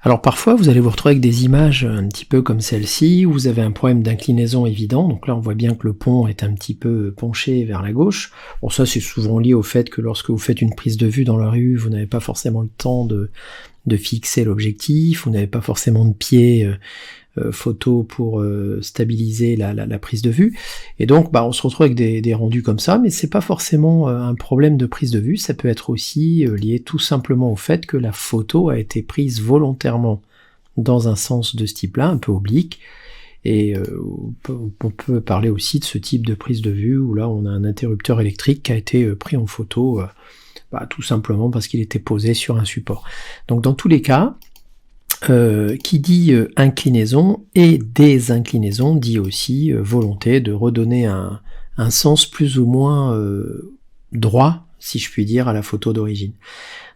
Alors parfois, vous allez vous retrouver avec des images un petit peu comme celle-ci, où vous avez un problème d'inclinaison évident. Donc là, on voit bien que le pont est un petit peu penché vers la gauche. Bon, ça, c'est souvent lié au fait que lorsque vous faites une prise de vue dans la rue, vous n'avez pas forcément le temps de fixer l'objectif, vous n'avez pas forcément de pied photo pour stabiliser la prise de vue. Et donc, on se retrouve avec des rendus comme ça, mais c'est pas forcément un problème de prise de vue, ça peut être aussi lié tout simplement au fait que la photo a été prise volontairement dans un sens de ce type-là, un peu oblique, et on peut parler aussi de ce type de prise de vue où là on a un interrupteur électrique qui a été pris en photo tout simplement parce qu'il était posé sur un support. Donc dans tous les cas, qui dit inclinaison et désinclinaison dit aussi volonté de redonner un sens plus ou moins droit, si je puis dire, à la photo d'origine.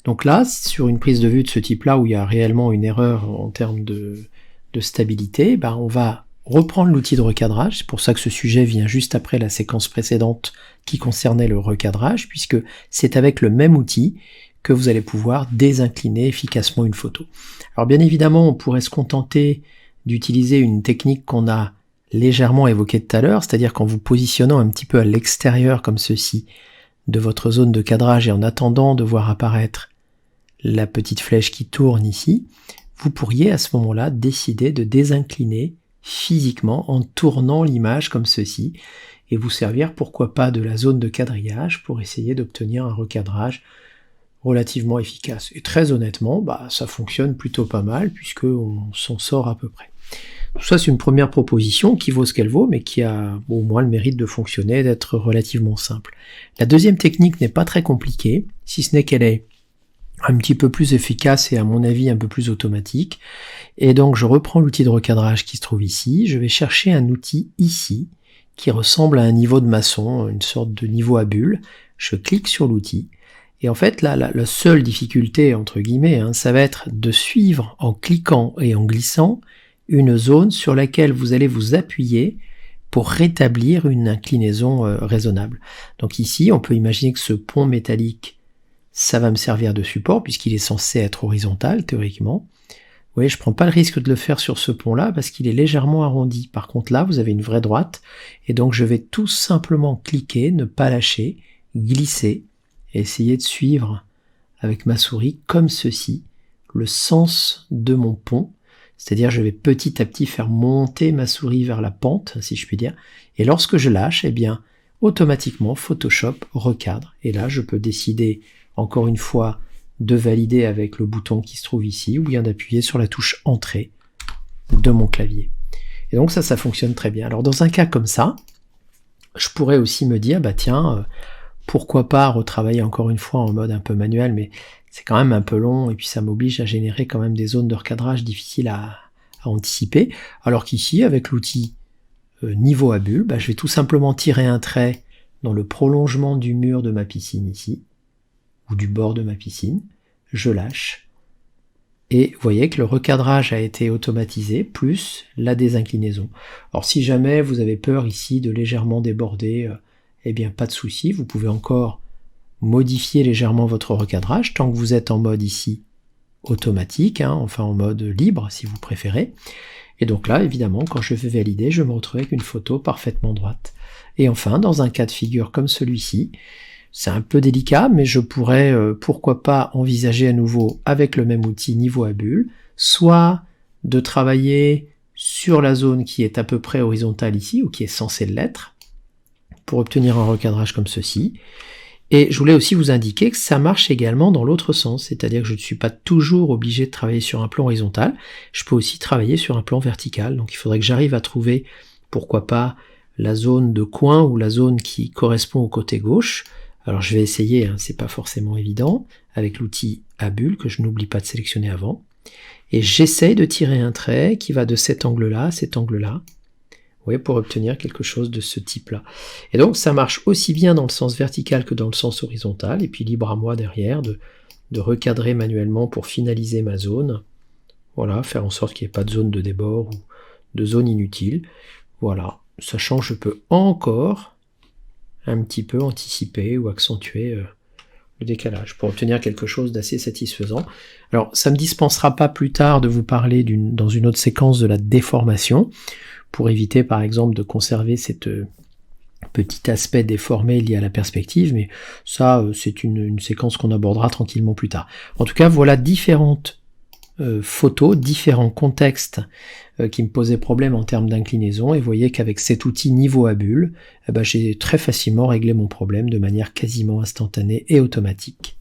Donc là, sur une prise de vue de ce type-là, où il y a réellement une erreur en termes de stabilité, on va reprendre l'outil de recadrage. C'est pour ça que ce sujet vient juste après la séquence précédente qui concernait le recadrage, puisque c'est avec le même outil que vous allez pouvoir désincliner efficacement une photo. Alors bien évidemment, on pourrait se contenter d'utiliser une technique qu'on a légèrement évoquée tout à l'heure, c'est-à-dire qu'en vous positionnant un petit peu à l'extérieur comme ceci de votre zone de cadrage et en attendant de voir apparaître la petite flèche qui tourne ici, vous pourriez à ce moment-là décider de désincliner physiquement en tournant l'image comme ceci et vous servir pourquoi pas de la zone de quadrillage pour essayer d'obtenir un recadrage relativement efficace. Et très honnêtement, ça fonctionne plutôt pas mal puisqu'on s'en sort à peu près. Tout ça, c'est une première proposition qui vaut ce qu'elle vaut, mais qui a au moins le mérite de fonctionner, d'être relativement simple. La deuxième technique n'est pas très compliquée, si ce n'est qu'elle est un petit peu plus efficace et à mon avis un peu plus automatique. Et donc je reprends l'outil de recadrage qui se trouve ici, je vais chercher un outil ici qui ressemble à un niveau de maçon, une sorte de niveau à bulle. Je clique sur l'outil. Et en fait, là, la seule difficulté, entre guillemets, ça va être de suivre en cliquant et en glissant une zone sur laquelle vous allez vous appuyer pour rétablir une inclinaison raisonnable. Donc ici, on peut imaginer que ce pont métallique, ça va me servir de support puisqu'il est censé être horizontal, théoriquement. Vous voyez, je prends pas le risque de le faire sur ce pont-là parce qu'il est légèrement arrondi. Par contre, là, vous avez une vraie droite. Et donc, je vais tout simplement cliquer, ne pas lâcher, glisser, et essayer de suivre avec ma souris, comme ceci, le sens de mon pont. C'est-à-dire, je vais petit à petit faire monter ma souris vers la pente, si je puis dire. Et lorsque je lâche, automatiquement, Photoshop recadre. Et là, je peux décider, encore une fois, de valider avec le bouton qui se trouve ici, ou bien d'appuyer sur la touche Entrée de mon clavier. Et donc ça fonctionne très bien. Alors dans un cas comme ça, je pourrais aussi me dire, pourquoi pas retravailler encore une fois en mode un peu manuel, mais c'est quand même un peu long, et puis ça m'oblige à générer quand même des zones de recadrage difficiles à anticiper, alors qu'ici, avec l'outil niveau à bulle, je vais tout simplement tirer un trait dans le prolongement du mur de ma piscine ici, ou du bord de ma piscine, je lâche, et vous voyez que le recadrage a été automatisé, plus la désinclinaison. Alors si jamais vous avez peur ici de légèrement déborder, pas de souci, vous pouvez encore modifier légèrement votre recadrage, tant que vous êtes en mode ici automatique, enfin en mode libre si vous préférez. Et donc là, évidemment, quand je vais valider, je me retrouve avec une photo parfaitement droite. Et enfin, dans un cas de figure comme celui-ci, c'est un peu délicat, mais je pourrais, pourquoi pas, envisager à nouveau avec le même outil niveau à bulle, soit de travailler sur la zone qui est à peu près horizontale ici, ou qui est censée l'être, pour obtenir un recadrage comme ceci. Et je voulais aussi vous indiquer que ça marche également dans l'autre sens, c'est-à-dire que je ne suis pas toujours obligé de travailler sur un plan horizontal, je peux aussi travailler sur un plan vertical, donc il faudrait que j'arrive à trouver, pourquoi pas, la zone de coin ou la zone qui correspond au côté gauche. Alors je vais essayer, c'est pas forcément évident, avec l'outil à bulle que je n'oublie pas de sélectionner avant, et j'essaye de tirer un trait qui va de cet angle-là à cet angle-là, pour obtenir quelque chose de ce type-là. Et donc ça marche aussi bien dans le sens vertical que dans le sens horizontal, et puis libre à moi derrière de recadrer manuellement pour finaliser ma zone. Voilà, faire en sorte qu'il n'y ait pas de zone de débord ou de zone inutile. Voilà, sachant que je peux encore un petit peu anticiper ou accentuer le décalage, pour obtenir quelque chose d'assez satisfaisant. Alors, ça me dispensera pas plus tard de vous parler dans une autre séquence de la déformation, pour éviter par exemple de conserver cette petit aspect déformé lié à la perspective, mais ça c'est une séquence qu'on abordera tranquillement plus tard. En tout cas, voilà différentes photos, différents contextes qui me posaient problème en termes d'inclinaison, et vous voyez qu'avec cet outil niveau à bulle, j'ai très facilement réglé mon problème de manière quasiment instantanée et automatique.